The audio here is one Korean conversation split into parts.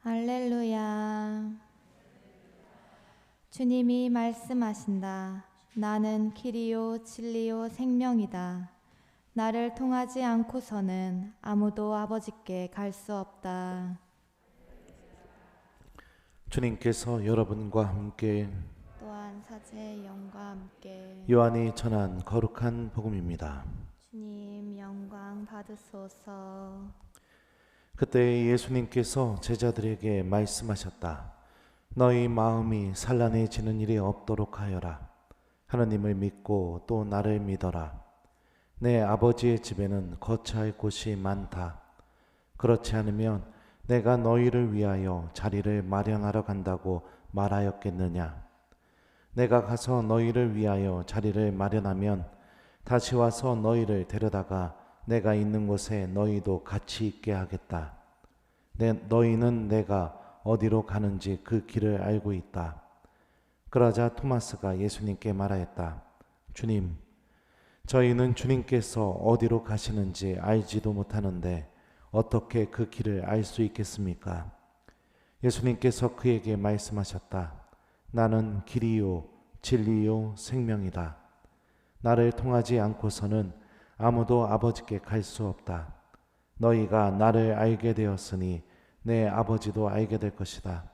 할렐루야. 주님이 말씀하신다. 나는 길이요 진리요 생명이다. 나를 통하지 않고서는 아무도 아버지께 갈 수 없다. 주님께서 여러분과 함께 또한 사제의 영과 함께 요한이 전한 거룩한 복음입니다. 주님 영광 받으소서. 그때 예수님께서 제자들에게 말씀하셨다. 너희 마음이 산란해지는 일이 없도록 하여라. 하나님을 믿고 또 나를 믿어라. 내 아버지의 집에는 거처할 곳이 많다. 그렇지 않으면 내가 너희를 위하여 자리를 마련하러 간다고 말하였겠느냐. 내가 가서 너희를 위하여 자리를 마련하면 다시 와서 너희를 데려다가 내가 있는 곳에 너희도 같이 있게 하겠다. 너희는 내가 어디로 가는지 그 길을 알고 있다. 그러자 토마스가 예수님께 말하였다. 주님, 저희는 주님께서 어디로 가시는지 알지도 못하는데 어떻게 그 길을 알 수 있겠습니까? 예수님께서 그에게 말씀하셨다. 나는 길이요 진리요 생명이다. 나를 통하지 않고서는 아무도 아버지께 갈 수 없다. 너희가 나를 알게 되었으니 내 아버지도 알게 될 것이다.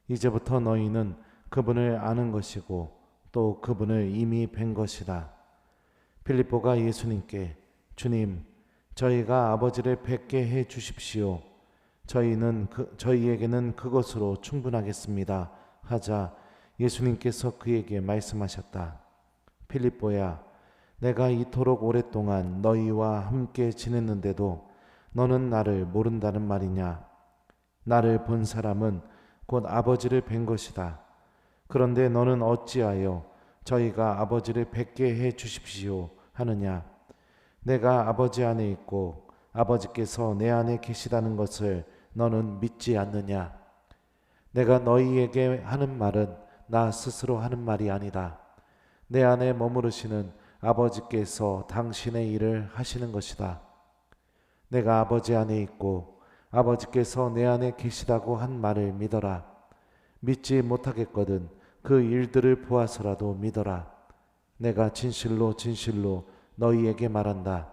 이제부터 너희는 그분을 아는 것이고 또 그분을 이미 뵌 것이다. 빌립보가 예수님께 주님, 저희가 아버지를 뵙게 해 주십시오. 저희에게는 그것으로 충분하겠습니다. 하자 예수님께서 그에게 말씀하셨다. 빌립보야, 내가 이토록 오랫동안 너희와 함께 지냈는데도 너는 나를 모른다는 말이냐? 나를 본 사람은 곧 아버지를 뵌 것이다. 그런데 너는 어찌하여 저희가 아버지를 뵙게 해 주십시오 하느냐? 내가 아버지 안에 있고 아버지께서 내 안에 계시다는 것을 너는 믿지 않느냐? 내가 너희에게 하는 말은 나 스스로 하는 말이 아니다. 내 안에 머무르시는 아버지께서 당신의 일을 하시는 것이다. 내가 아버지 안에 있고 아버지께서 내 안에 계시다고 한 말을 믿어라. 믿지 못하겠거든 그 일들을 보아서라도 믿어라. 내가 진실로 진실로 너희에게 말한다.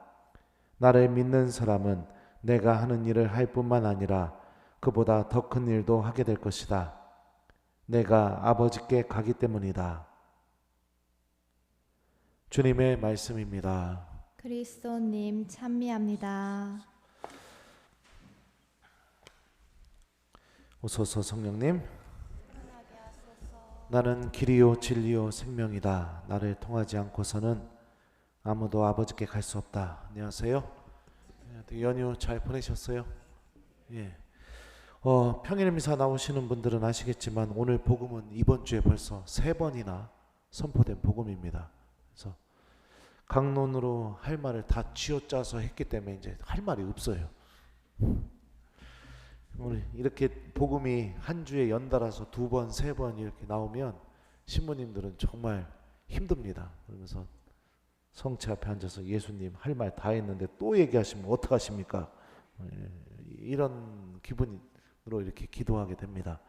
나를 믿는 사람은 내가 하는 일을 할 뿐만 아니라 그보다 더 큰 일도 하게 될 것이다. 내가 아버지께 가기 때문이다. 주님의 말씀입니다. 그리스도님 찬미합니다. 오소서 성령님. 나는 길이요 진리요 생명이다. 나를 통하지 않고서는 아무도 아버지께 갈 수 없다. 안녕하세요. 연휴 잘 보내셨어요? 예. 평일 미사 나오시는 분들은 아시겠지만 오늘 복음은 이번 주에 벌써 3번이나 선포된 복음입니다. 그래서 강론으로 할 말을 다 쥐어짜서 했기 때문에 이제 할 말이 없어요. 오늘 이렇게 복음이 한 주에 연달아서 2번, 3번 이렇게 나오면 신부님들은 정말 힘듭니다. 그러면서 성체 앞에 앉아서 예수님 할 말 다 했는데 또 얘기하시면 어떡하십니까? 이런 기분으로 이렇게 기도하게 됩니다.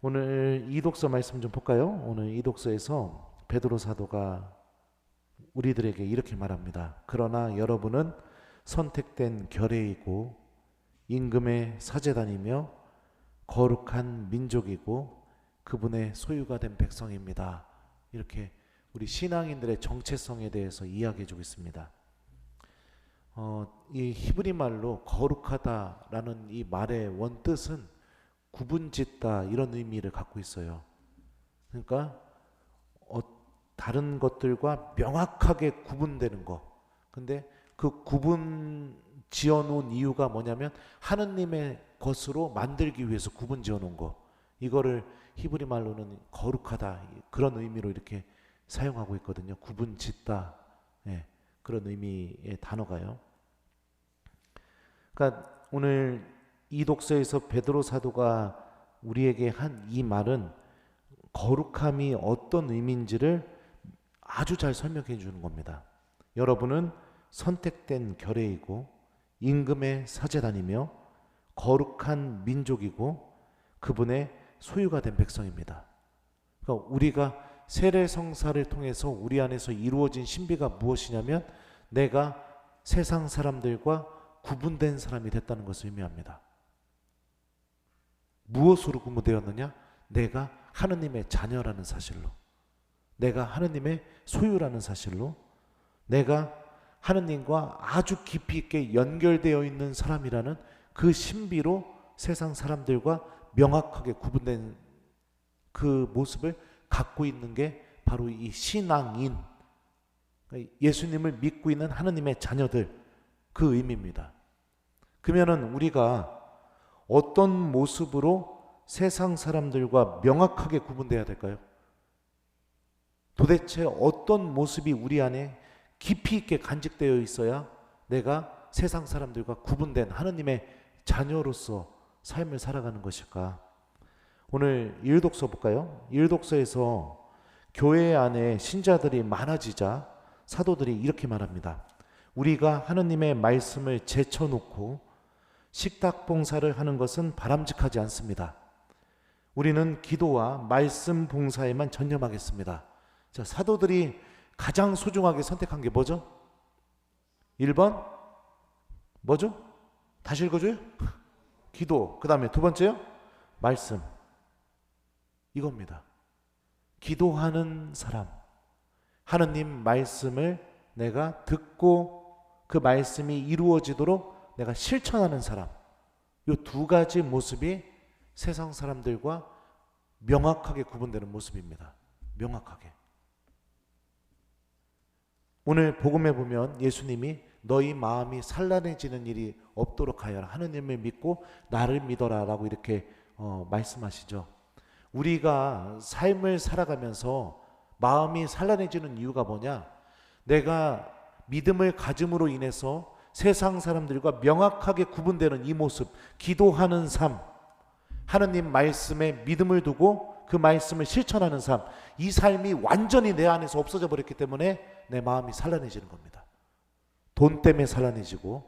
오늘 이독서 말씀 좀 볼까요? 오늘 이독서에서 베드로 사도가 우리들에게 이렇게 말합니다. 그러나 여러분은 선택된 결의이고 임금의 사제단이며 거룩한 민족이고 그분의 소유가 된 백성입니다. 이렇게 우리 신앙인들의 정체성에 대해서 이야기해 주고 있습니다. 이 히브리 말로 거룩하다라는 이 말의 원뜻은 구분짓다 이런 의미를 갖고 있어요. 그러니까 다른 것들과 명확하게 구분되는 거. 근데 그 구분 지어놓은 이유가 뭐냐면 하느님의 것으로 만들기 위해서 구분 지어놓은 거. 이거를 히브리 말로는 거룩하다 그런 의미로 이렇게 사용하고 있거든요. 구분 짓다. 예, 그런 의미의 단어가요. 그러니까 오늘 이 독서에서 베드로 사도가 우리에게 한 이 말은 거룩함이 어떤 의미인지를 아주 잘 설명해 주는 겁니다. 여러분은 선택된 결의이고 임금의 사제단이며 거룩한 민족이고 그분의 소유가 된 백성입니다. 그러니까 우리가 세례성사를 통해서 우리 안에서 이루어진 신비가 무엇이냐면 내가 세상 사람들과 구분된 사람이 됐다는 것을 의미합니다. 무엇으로 구분되었느냐? 내가 하느님의 자녀라는 사실로, 내가 하느님의 소유라는 사실로, 내가 하느님과 아주 깊이 있게 연결되어 있는 사람이라는 그 신비로 세상 사람들과 명확하게 구분된 그 모습을 갖고 있는 게 바로 이 신앙인, 예수님을 믿고 있는 하느님의 자녀들, 그 의미입니다. 그러면은 우리가 어떤 모습으로 세상 사람들과 명확하게 구분돼야 될까요? 도대체 어떤 모습이 우리 안에 깊이 있게 간직되어 있어야 내가 세상 사람들과 구분된 하느님의 자녀로서 삶을 살아가는 것일까? 오늘 일독서 볼까요? 일독서에서 교회 안에 신자들이 많아지자 사도들이 이렇게 말합니다. 우리가 하느님의 말씀을 제쳐놓고 식탁 봉사를 하는 것은 바람직하지 않습니다. 우리는 기도와 말씀 봉사에만 전념하겠습니다. 자, 사도들이 가장 소중하게 선택한 게 뭐죠? 1번 뭐죠? 다시 읽어줘요. 기도. 그 다음에 두 번째요? 말씀. 이겁니다. 기도하는 사람, 하느님 말씀을 내가 듣고 그 말씀이 이루어지도록 내가 실천하는 사람, 이 두 가지 모습이 세상 사람들과 명확하게 구분되는 모습입니다. 명확하게. 오늘 복음에 보면 예수님이 너희 마음이 산란해지는 일이 없도록 하여라, 하느님을 믿고 나를 믿어라 라고 이렇게 말씀하시죠. 우리가 삶을 살아가면서 마음이 산란해지는 이유가 뭐냐? 내가 믿음을 가짐으로 인해서 세상 사람들과 명확하게 구분되는 이 모습, 기도하는 삶, 하느님 말씀에 믿음을 두고 그 말씀을 실천하는 삶, 이 삶이 완전히 내 안에서 없어져 버렸기 때문에 내 마음이 산란해지는 겁니다. 돈 때문에 산란해지고,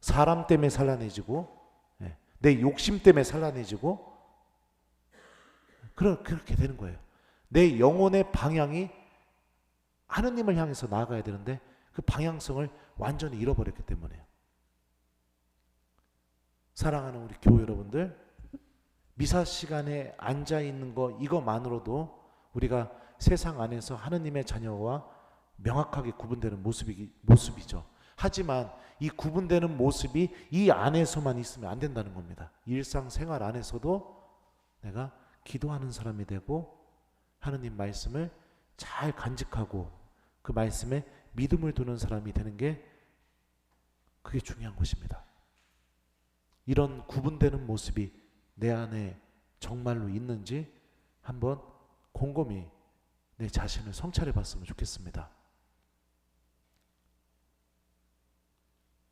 사람 때문에 산란해지고, 내 욕심 때문에 산란해지고, 그렇게 되는 거예요. 내 영혼의 방향이 하느님을 향해서 나아가야 되는데 그 방향성을 완전히 잃어버렸기 때문에요. 사랑하는 우리 교회 여러분들, 미사 시간에 앉아 있는 거 이거만으로도 우리가 세상 안에서 하느님의 자녀와 명확하게 구분되는 모습이죠. 하지만 이 구분되는 모습이 이 안에서만 있으면 안 된다는 겁니다. 일상생활 안에서도 내가 기도하는 사람이 되고 하느님 말씀을 잘 간직하고 그 말씀에 믿음을 두는 사람이 되는 게 그게 중요한 것입니다. 이런 구분되는 모습이 내 안에 정말로 있는지 한번 곰곰이 내 자신을 성찰해 봤으면 좋겠습니다.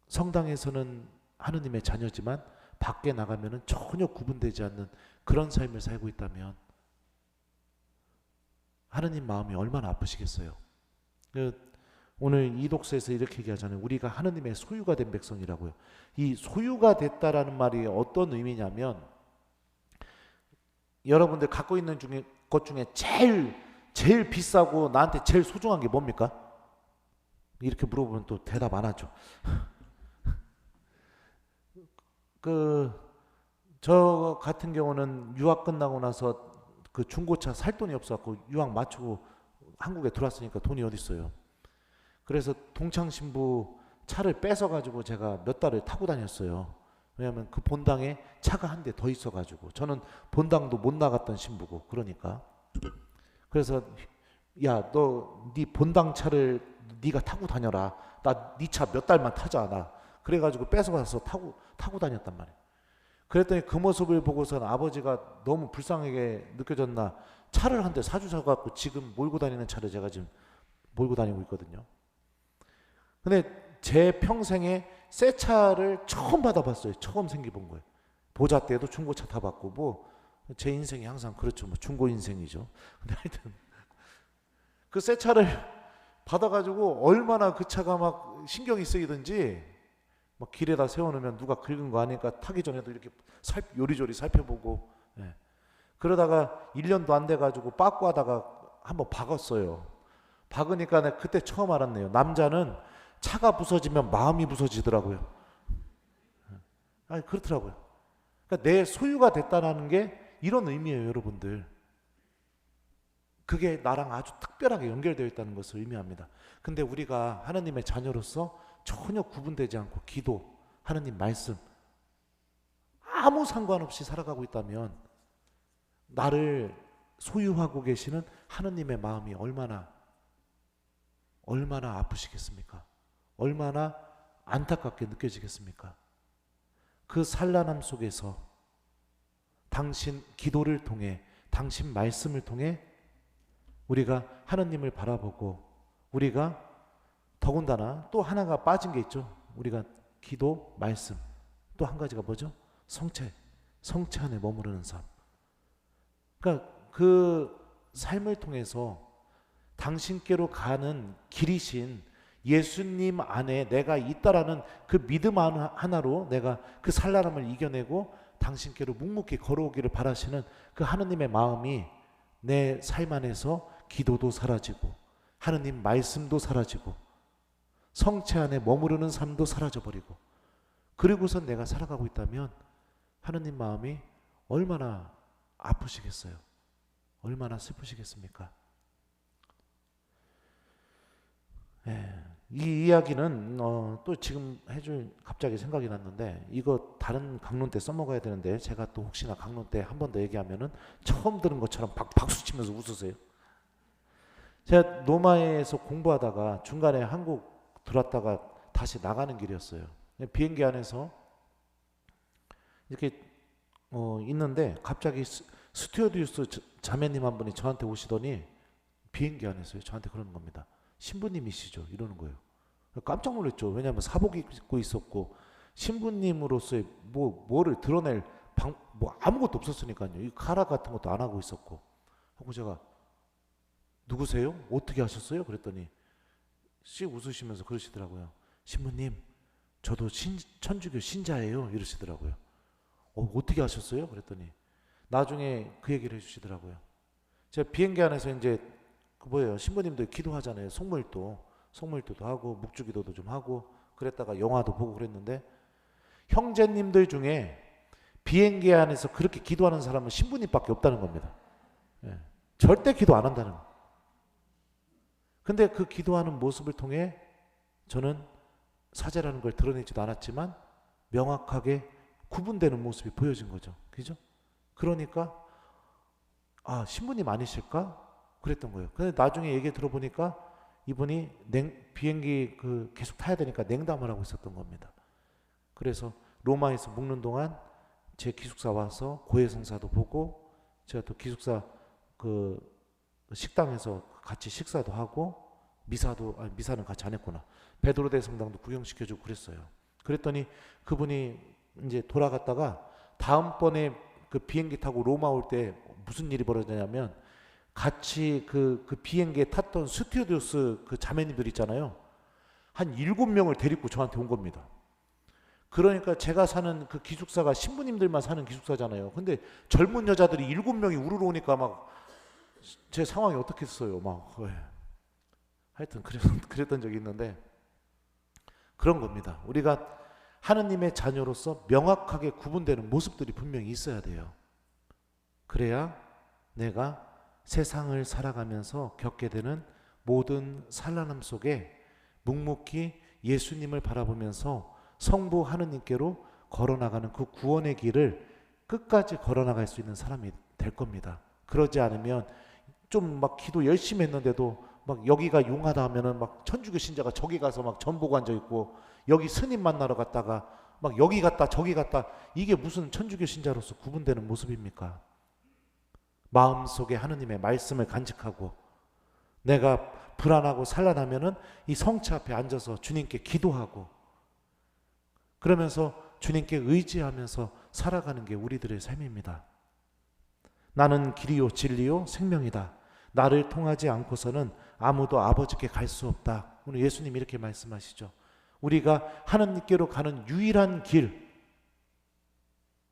성당에서는 하느님의 자녀지만 밖에 나가면 전혀 구분되지 않는 그런 삶을 살고 있다면 하느님 마음이 얼마나 아프시겠어요. 오늘 이 독서에서 이렇게 얘기하잖아요. 우리가 하느님의 소유가 된 백성이라고요. 이 소유가 됐다라는 말이 어떤 의미냐면 여러분들 갖고 있는 것 중에 제일 비싸고 나한테 제일 소중한 게 뭡니까? 이렇게 물어보면 또 대답 안 하죠. 저 같은 경우는 유학 끝나고 나서 그 중고차 살 돈이 없어갖고 유학 마치고 한국에 들어왔으니까 돈이 어디 있어요. 그래서 동창 신부 차를 뺏어가지고 제가 몇 달을 타고 다녔어요. 왜냐하면 그 본당에 차가 한 대 더 있어가지고 저는 본당도 못 나갔던 신부고 그러니까. 그래서 야, 너 네 본당 차를 네가 타고 다녀라. 나 네 차 몇 달만 타자 나. 그래가지고 뺏어가서 타고 다녔단 말이에요. 그랬더니 그 모습을 보고서는 아버지가 너무 불쌍하게 느껴졌나 차를 한 대 사주셔갖고 지금 몰고 다니는 차를 제가 지금 몰고 다니고 있거든요. 근데 제 평생에 새 차를 처음 받아봤어요. 처음 생겨본 거예요. 보자 때도 중고차 타봤고 뭐 제 인생이 항상 그렇죠. 뭐 중고 인생이죠. 근데 하여튼 그 새 차를 받아가지고 얼마나 그 차가 막 신경이 쓰이든지 막 길에다 세워놓으면 누가 긁은 거 아니까 타기 전에도 이렇게 요리조리 살펴보고, 예. 그러다가 1년도 안 돼가지고 빠꾸 하다가 한번 박았어요. 박으니까 내가 그때 처음 알았네요. 남자는 차가 부서지면 마음이 부서지더라고요. 아니 그렇더라고요. 그러니까 내 소유가 됐다는 게 이런 의미예요, 여러분들. 그게 나랑 아주 특별하게 연결되어 있다는 것을 의미합니다. 근데 우리가 하나님의 자녀로서 전혀 구분되지 않고 기도, 하나님 말씀 아무 상관없이 살아가고 있다면 나를 소유하고 계시는 하나님의 마음이 얼마나 아프시겠습니까? 얼마나 안타깝게 느껴지겠습니까? 그 산란함 속에서 당신 기도를 통해, 당신 말씀을 통해 우리가 하나님을 바라보고, 우리가 더군다나 또 하나가 빠진 게 있죠. 우리가 기도, 말씀, 또 한 가지가 뭐죠? 성체 안에 머무르는 삶. 그러니까 그 삶을 통해서 당신께로 가는 길이신 예수님 안에 내가 있다라는 그 믿음 하나로 내가 그 산란함을 이겨내고 당신께로 묵묵히 걸어오기를 바라시는 그 하나님의 마음이 내 삶 안에서 기도도 사라지고 하나님 말씀도 사라지고 성체 안에 머무르는 삶도 사라져버리고, 그리고선 내가 살아가고 있다면 하나님 마음이 얼마나 아프시겠어요? 얼마나 슬프시겠습니까? 이 이야기는 또 지금 해줄 갑자기 생각이 났는데, 이거 다른 강론 때 써먹어야 되는데 제가 또 혹시나 강론 때 한 번 더 얘기하면은 처음 들은 것처럼 박수 치면서 웃으세요. 제가 로마에서 공부하다가 중간에 한국 들어왔다가 다시 나가는 길이었어요. 비행기 안에서 이렇게 있는데 갑자기 스튜어디스 자매님 한 분이 저한테 오시더니 비행기 안에서요 저한테 그러는 겁니다. 신부님이시죠? 이러는 거예요. 깜짝 놀랐죠. 왜냐하면 사복 입고 있었고 신부님으로서의 뭐를 드러낼 뭐 아무것도 없었으니까요. 이 카라 같은 것도 안 하고 있었고. 하고 제가 누구세요? 어떻게 하셨어요? 그랬더니 씩 웃으시면서 그러시더라고요. 신부님, 저도 천주교 신자예요. 이러시더라고요. 어떻게 하셨어요? 그랬더니 나중에 그 얘기를 해주시더라고요. 제가 비행기 안에서 이제 신부님들 기도하잖아요. 속물도도 하고 묵주기도도 좀 하고 그랬다가 영화도 보고 그랬는데, 형제님들 중에 비행기 안에서 그렇게 기도하는 사람은 신부님밖에 없다는 겁니다. 예. 절대 기도 안 한다는 거. 근데 그 기도하는 모습을 통해 저는 사제라는 걸 드러내지도 않았지만 명확하게 구분되는 모습이 보여진 거죠. 그죠? 그러니까 신부님 아니실까? 그랬던 거예요. 근데 나중에 얘기 들어보니까 이분이 비행기 계속 타야 되니까 냉담을 하고 있었던 겁니다. 그래서 로마에서 묵는 동안 제 기숙사 와서 고해성사도 보고, 제가 또 기숙사 식당에서 같이 식사도 하고, 미사는 같이 안 했구나. 베드로대 성당도 구경시켜주고 그랬어요. 그랬더니 그분이 이제 돌아갔다가 다음번에 그 비행기 타고 로마 올 때 무슨 일이 벌어졌냐면, 같이 그 비행기에 탔던 스튜어디스 그 자매님들 있잖아요. 한 7명을 데리고 저한테 온 겁니다. 그러니까 제가 사는 그 기숙사가 신부님들만 사는 기숙사잖아요. 근데 젊은 여자들이 7명이 우르르 오니까 막 제 상황이 어떻겠어요. 하여튼 그랬던 적이 있는데, 그런 겁니다. 우리가 하느님의 자녀로서 명확하게 구분되는 모습들이 분명히 있어야 돼요. 그래야 내가 세상을 살아가면서 겪게 되는 모든 산란함 속에 묵묵히 예수님을 바라보면서 성부 하느님께로 걸어나가는 그 구원의 길을 끝까지 걸어나갈 수 있는 사람이 될 겁니다. 그러지 않으면 좀 막 기도 열심히 했는데도 막 여기가 용하다 하면은 막 천주교 신자가 저기 가서 막 전 보고 앉아 있고, 여기 스님 만나러 갔다가 막 여기 갔다 저기 갔다, 이게 무슨 천주교 신자로서 구분되는 모습입니까? 마음속에 하느님의 말씀을 간직하고, 내가 불안하고 산란하면은 이 성체 앞에 앉아서 주님께 기도하고, 그러면서 주님께 의지하면서 살아가는 게 우리들의 삶입니다. 나는 길이요 진리요 생명이다. 나를 통하지 않고서는 아무도 아버지께 갈 수 없다. 오늘 예수님 이렇게 말씀하시죠. 우리가 하나님께로 가는 유일한 길,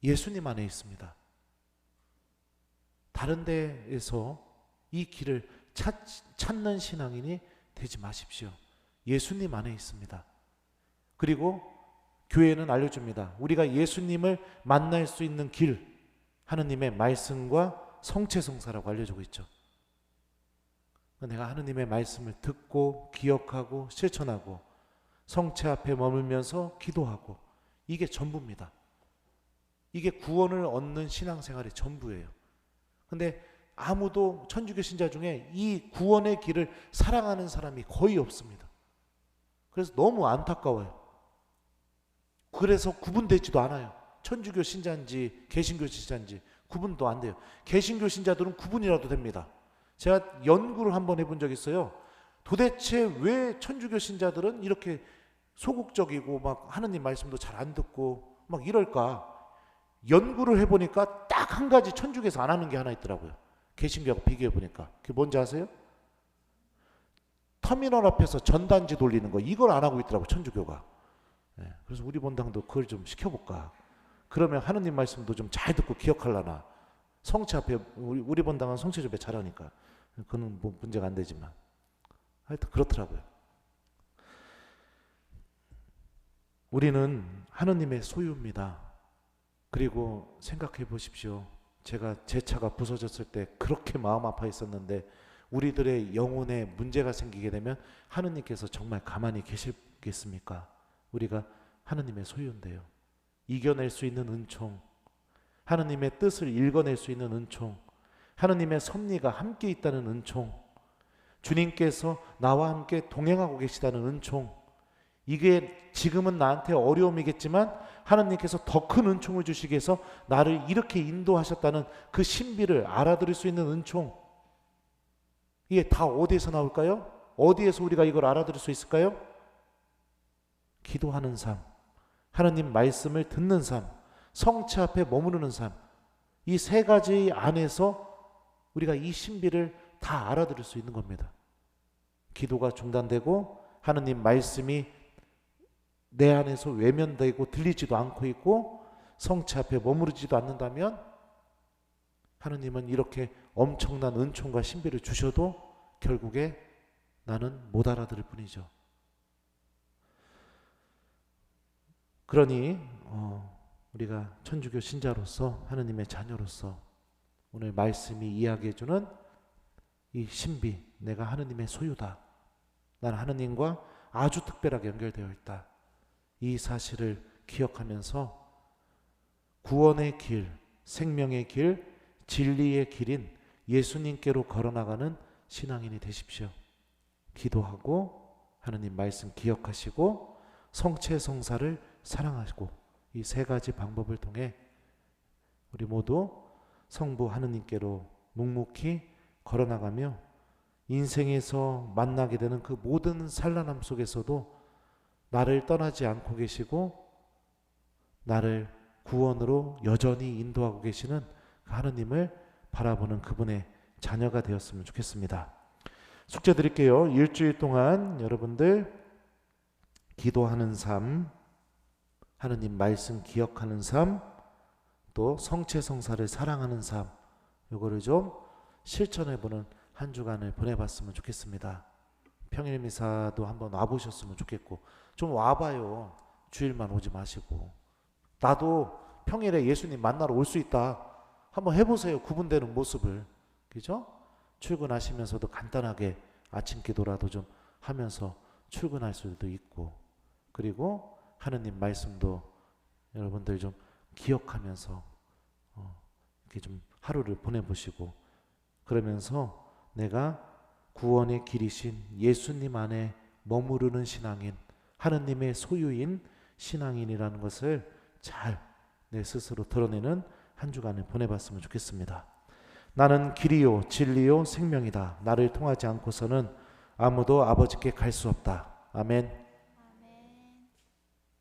예수님 안에 있습니다. 다른 데에서 이 길을 찾는 신앙인이 되지 마십시오. 예수님 안에 있습니다. 그리고 교회는 알려줍니다. 우리가 예수님을 만날 수 있는 길, 하느님의 말씀과 성체성사라고 알려주고 있죠. 내가 하느님의 말씀을 듣고 기억하고 실천하고 성체 앞에 머물면서 기도하고, 이게 전부입니다. 이게 구원을 얻는 신앙생활의 전부예요. 근데 아무도 천주교 신자 중에 이 구원의 길을 사랑하는 사람이 거의 없습니다. 그래서 너무 안타까워요. 그래서 구분되지도 않아요. 천주교 신자인지 개신교 신자인지 구분도 안 돼요. 개신교 신자들은 구분이라도 됩니다. 제가 연구를 한번 해본 적이 있어요. 도대체 왜 천주교 신자들은 이렇게 소극적이고 막 하느님 말씀도 잘 안 듣고 막 이럴까? 연구를 해보니까 딱 한 가지 천주교에서 안 하는 게 하나 있더라고요. 개신교하고 비교해보니까. 그게 뭔지 아세요? 터미널 앞에서 전단지 돌리는 거, 이걸 안 하고 있더라고요, 천주교가. 네, 그래서 우리 본당도 그걸 좀 시켜볼까. 그러면 하느님 말씀도 좀 잘 듣고 기억하려나. 성체 앞에, 우리 본당은 성체 접에 잘하니까 그건 뭐 문제가 안 되지만 하여튼 그렇더라고요. 우리는 하느님의 소유입니다. 그리고 생각해 보십시오. 제가 제 차가 부서졌을 때 그렇게 마음 아파했었는데 우리들의 영혼에 문제가 생기게 되면 하느님께서 정말 가만히 계시겠습니까? 우리가 하느님의 소유인데요. 이겨낼 수 있는 은총, 하느님의 뜻을 읽어낼 수 있는 은총, 하느님의 섭리가 함께 있다는 은총, 주님께서 나와 함께 동행하고 계시다는 은총, 이게 지금은 나한테 어려움이겠지만 하느님께서 더 큰 은총을 주시기 위해서 나를 이렇게 인도하셨다는 그 신비를 알아들을 수 있는 은총, 이게 다 어디에서 나올까요? 어디에서 우리가 이걸 알아들을 수 있을까요? 기도하는 삶, 하느님 말씀을 듣는 삶, 성체 앞에 머무르는 삶, 이 세 가지 안에서 우리가 이 신비를 다 알아들을 수 있는 겁니다. 기도가 중단되고 하느님 말씀이 내 안에서 외면되고 들리지도 않고 있고 성체 앞에 머무르지도 않는다면 하느님은 이렇게 엄청난 은총과 신비를 주셔도 결국에 나는 못 알아들을 뿐이죠. 그러니 우리가 천주교 신자로서 하느님의 자녀로서 오늘 말씀이 이야기해주는 이 신비, 내가 하느님의 소유다, 나는 하느님과 아주 특별하게 연결되어 있다, 이 사실을 기억하면서 구원의 길, 생명의 길, 진리의 길인 예수님께로 걸어나가는 신앙인이 되십시오. 기도하고 하느님 말씀 기억하시고 성체 성사를 사랑하시고, 이 세 가지 방법을 통해 우리 모두 성부 하느님께로 묵묵히 걸어나가며 인생에서 만나게 되는 그 모든 산란함 속에서도 나를 떠나지 않고 계시고 나를 구원으로 여전히 인도하고 계시는 그 하느님을 바라보는 그분의 자녀가 되었으면 좋겠습니다. 숙제 드릴게요. 일주일 동안 여러분들 기도하는 삶, 하느님 말씀 기억하는 삶, 또 성체성사를 사랑하는 삶, 요거를 좀 실천해보는 한 주간을 보내봤으면 좋겠습니다. 평일 미사도 한번 와보셨으면 좋겠고, 좀 와봐요. 주일만 오지 마시고. 나도 평일에 예수님 만나러 올 수 있다, 한번 해보세요. 구분되는 모습을. 그죠? 출근하시면서도 간단하게 아침 기도라도 좀 하면서 출근할 수도 있고, 그리고 하느님 말씀도 여러분들 좀 기억하면서 이렇게 좀 하루를 보내보시고, 그러면서 내가 구원의 길이신 예수님 안에 머무르는 신앙인, 하느님의 소유인 신앙인이라는 것을 잘 내 스스로 드러내는 한 주간을 보내봤으면 좋겠습니다. 나는 길이요 진리요 생명이다. 나를 통하지 않고서는 아무도 아버지께 갈 수 없다. 아멘.